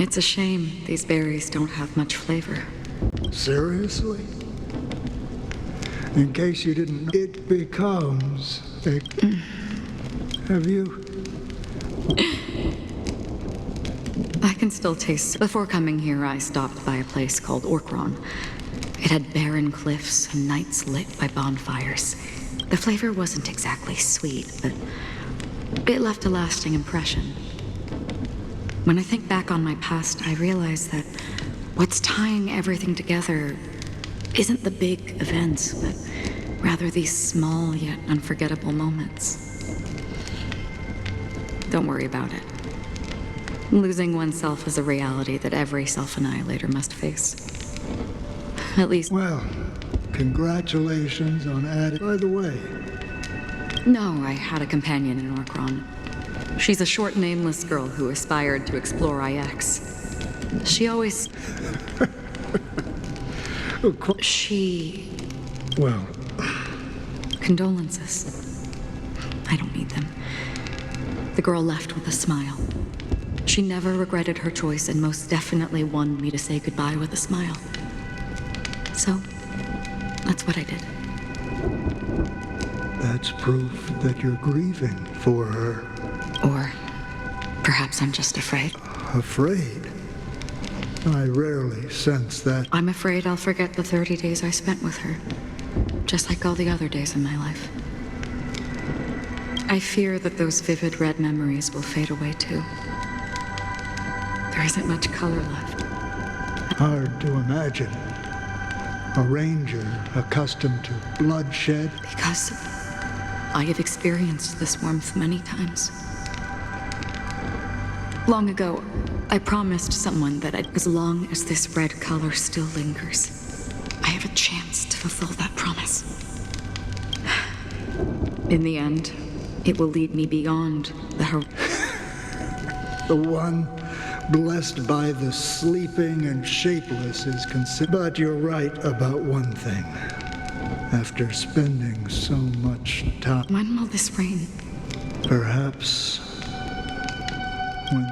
It's a shame these berries don't have much flavor. Seriously? In case you didn't know, it becomes a... Have you? I can still taste. Before coming here, I stopped by a place called Orkron. It had barren cliffs and nights lit by bonfires. The flavor wasn't exactly sweet, but it left a lasting impression. When I think back on my past, I realize that what's tying everything together isn't the big events, but rather these small yet unforgettable moments. Don't worry about it. Losing oneself is a reality that every self-annihilator must face. At least... Well, congratulations on adding... By the way... No, I had a companion in Orkron. She's a short, nameless girl who aspired to explore IX. She always... She... Well... Condolences. I don't need them. The girl left with a smile. She never regretted her choice and most definitely wanted me to say goodbye with a smile. So, that's what I did. That's proof that you're grieving for her. Or perhaps I'm just afraid. Afraid? I rarely sense that. I'm afraid I'll forget the 30 days I spent with her, just like all the other days in my life. I fear that those vivid red memories will fade away too. There isn't much color left. Hard to imagine. A ranger accustomed to bloodshed. Because I have experienced this warmth many times. Long ago, I promised someone that as long as this red color still lingers, I have a chance to fulfill that promise. In the end, it will lead me beyond the The one blessed by the sleeping and shapeless is considered. But you're right about one thing. After spending so much time... When will this rain? Perhaps... when...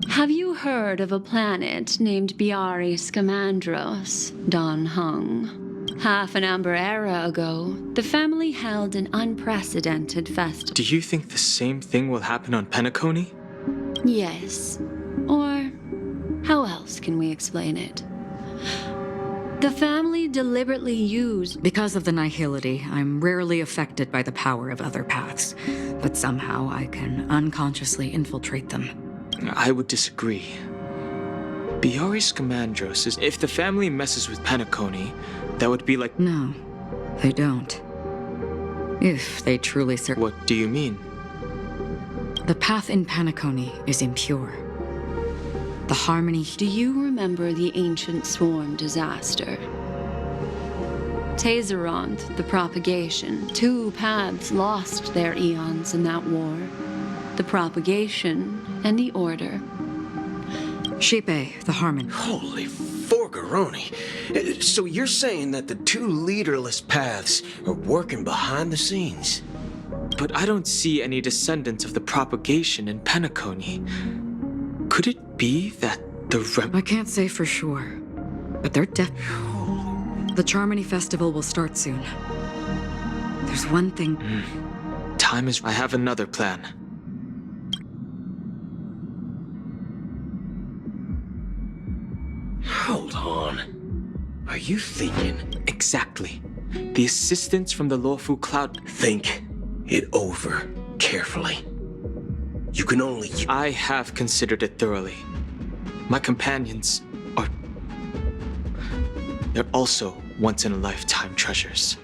Have you heard of a planet named Biari Scamandros, Don Hung? Half an amber era ago, the family held an unprecedented festival. Do you think the same thing will happen on Penacony? Yes. Or how else can we explain it? The family deliberately used... Because of the nihility, I'm rarely affected by the power of other paths, but somehow I can unconsciously infiltrate them. I would disagree. Biari Scamandros is... If the family messes with Penacony, that would be like... No, they don't. If they truly What do you mean? The path in Penacony is impure. The harmony... Do you remember the ancient swarm disaster? Tazeronth, the propagation. 2 paths lost their eons in that war. The propagation and the order. Shepe, the harmony. Holy forgaroni. So you're saying that the 2 leaderless paths are working behind the scenes? But I don't see any descendants of the propagation in Penacony. Could it be that the I can't say for sure, but they're The Charmony Festival will start soon. There's one thing... Time is... I have another plan. Hold on. Are you thinking? Exactly. The assistance from the lawful cloud... Think it over carefully. You can only... I have considered it thoroughly. My companions are... They're also once-in-a-lifetime treasures.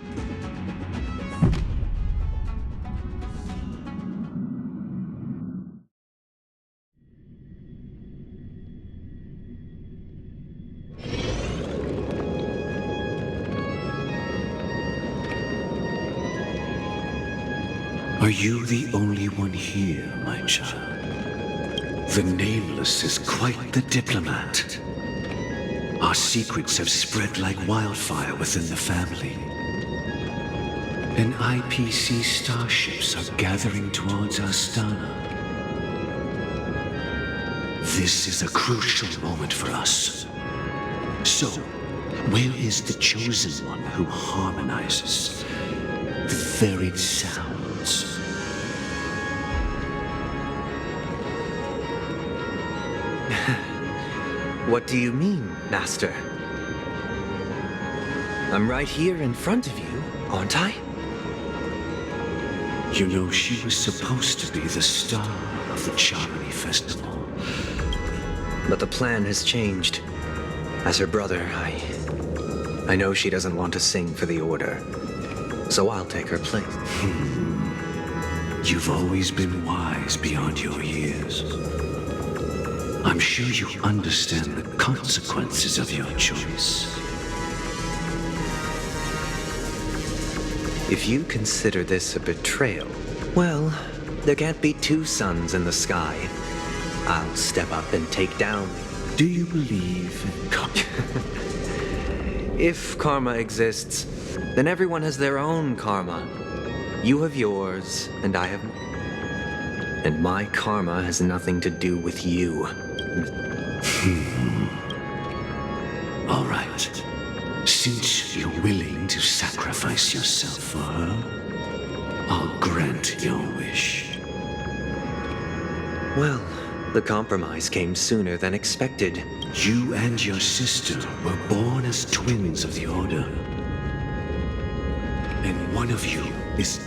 Are you the only one here, my child? The Nameless is quite the diplomat. Our secrets have spread like wildfire within the family. and IPC starships are gathering towards Astana. This is a crucial moment for us. So, where is the chosen one who harmonizes the varied sounds? What do you mean, Master? I'm right here in front of you, aren't I? You know, she was supposed to be the star of the Charmony Festival. But the plan has changed. As her brother, I know she doesn't want to sing for the Order. So I'll take her place. You've always been wise beyond your years. I'm sure you understand the consequences of your choice. If you consider this a betrayal, well, there can't be two suns in the sky. I'll step up and take down. Do you believe in karma? If karma exists, then everyone has their own karma. You have yours, and I have mine. And my karma has nothing to do with you. All right. Since you're willing to sacrifice yourself for her, I'll grant your wish. Well, the compromise came sooner than expected. You and your sister were born as twins of the Order. And one of you is...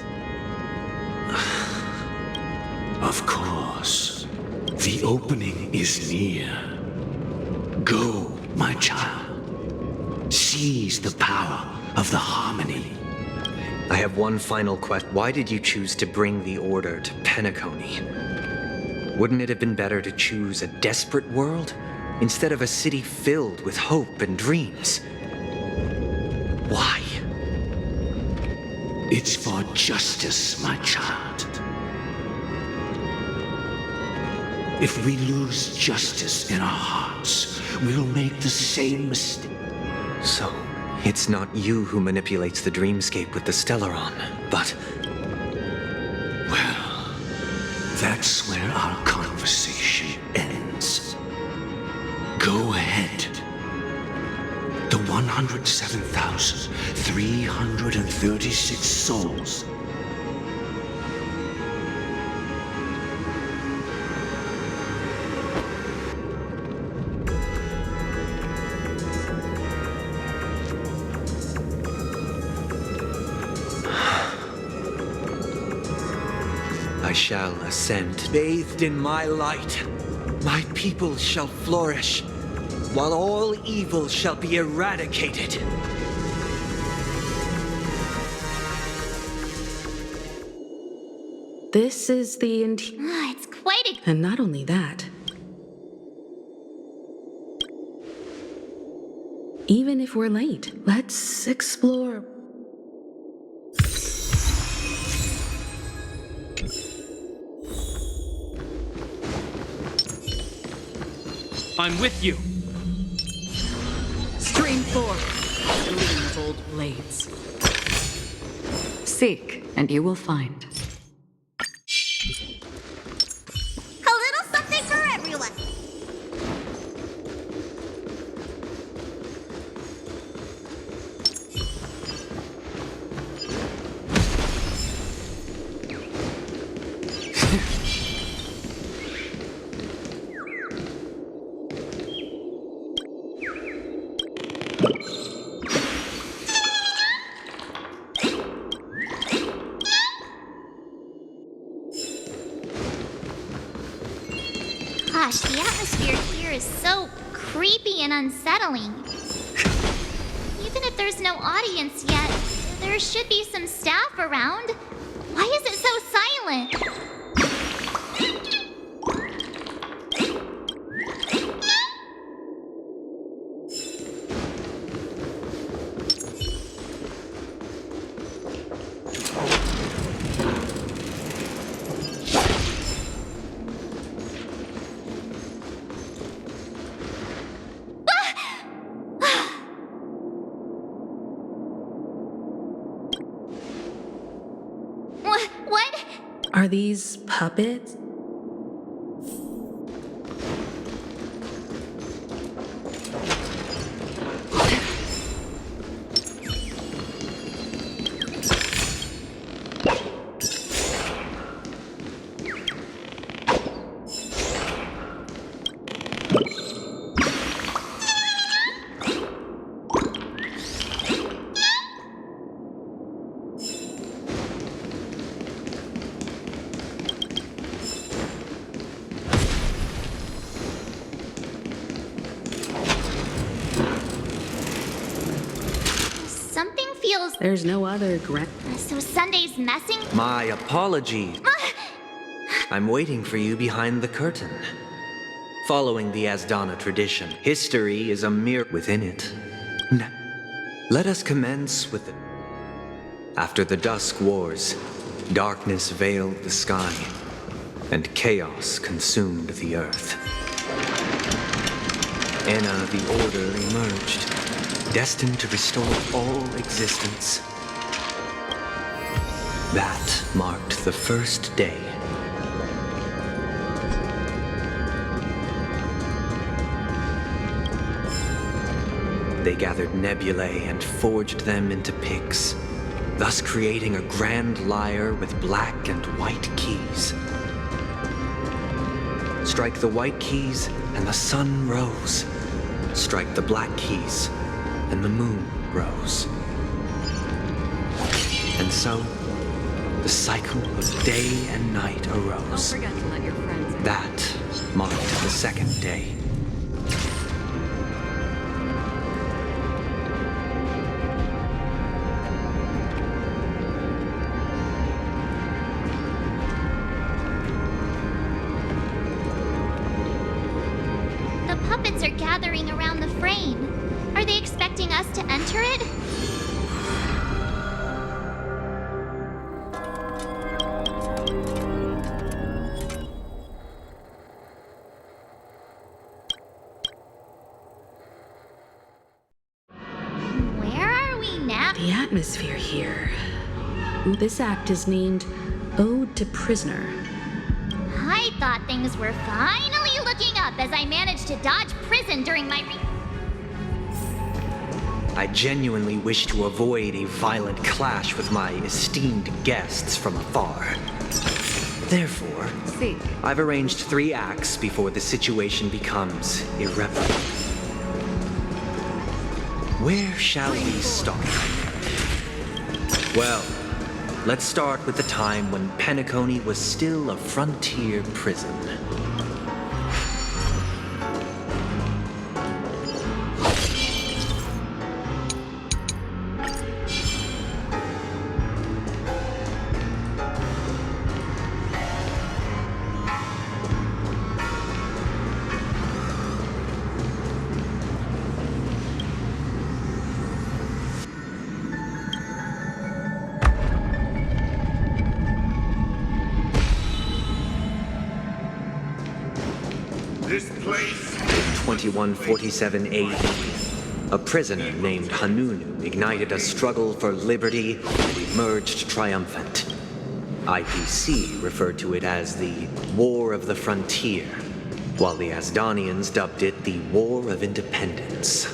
Of course. The opening is near. Go, my child. Seize the power of the harmony. I have one final question. Why did you choose to bring the Order to Penacony? Wouldn't it have been better to choose a desperate world instead of a city filled with hope and dreams? Why? It's for justice, my child. If we lose justice in our hearts, we'll make the same mistake. So, it's not you who manipulates the dreamscape with the Stellaron, but... Well, that's where our conversation ends. Go ahead. The 107,336 souls. I shall ascend. Bathed in my light, my people shall flourish, while all evil shall be eradicated. This is the It's quite a... And not only that. Even if we're late, let's explore. I'm with you. Stream forth, gleam's old blades. Seek, and you will find. A little something for everyone. Gosh, the atmosphere here is so creepy and unsettling. Even if there's no audience yet, there should be some staff around. Why is it so silent? Are these puppets? Something feels... There's no other So Sunday's messing? My apologies. I'm waiting for you behind the curtain. Following the Asdana tradition, history is a mirror within it. Let us commence with it. After the Dusk Wars, darkness veiled the sky, and chaos consumed the earth. Enna the Order emerged, destined to restore all existence. That marked the first day. They gathered nebulae and forged them into picks, thus creating a grand lyre with black and white keys. Strike the white keys and the sun rose. Strike the black keys and the moon rose. And so, the cycle of day and night arose. Don't forget to let your friends in. That marked the second day. The puppets are gathering around the frame. Are they expecting us to enter it? Where are we now? The atmosphere here. This act is named Ode to Prisoner. I thought things were finally looking up as I managed to dodge prison during my I genuinely wish to avoid a violent clash with my esteemed guests from afar. Therefore, See. I've arranged 3 acts before the situation becomes irreparable. Where shall we start? Well, let's start with the time when Penacony was still a frontier prison. This place. In 2147 AD, a prisoner named Hanunu ignited a struggle for liberty and emerged triumphant. IPC referred to it as the War of the Frontier, while the Asdanians dubbed it the War of Independence.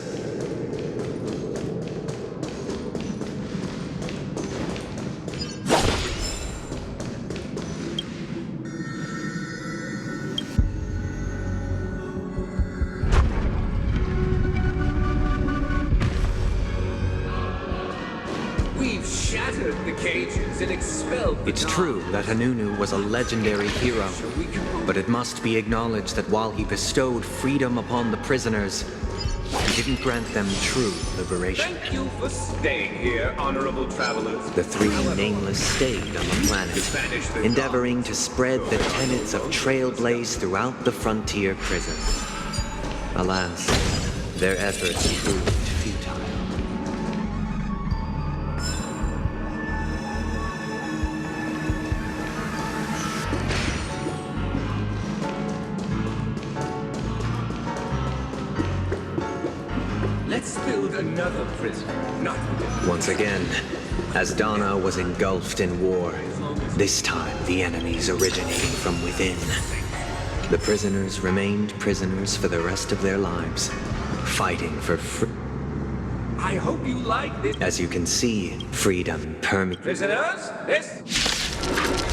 We've shattered the cages and expelled the It's true that Hanunu was a legendary hero, but it must be acknowledged that while he bestowed freedom upon the prisoners, he didn't grant them true liberation. Thank you for staying here, honorable travelers. The 3 nameless stayed on the planet, endeavoring to spread the tenets of Trailblaze throughout the frontier prison. Alas, their efforts proved futile. Let's build another prison, not within. Once again, Asdana was engulfed in war. This time, the enemies originating from within. The prisoners remained prisoners for the rest of their lives, fighting for I hope you like this. As you can see, freedom permeates. Prisoners, this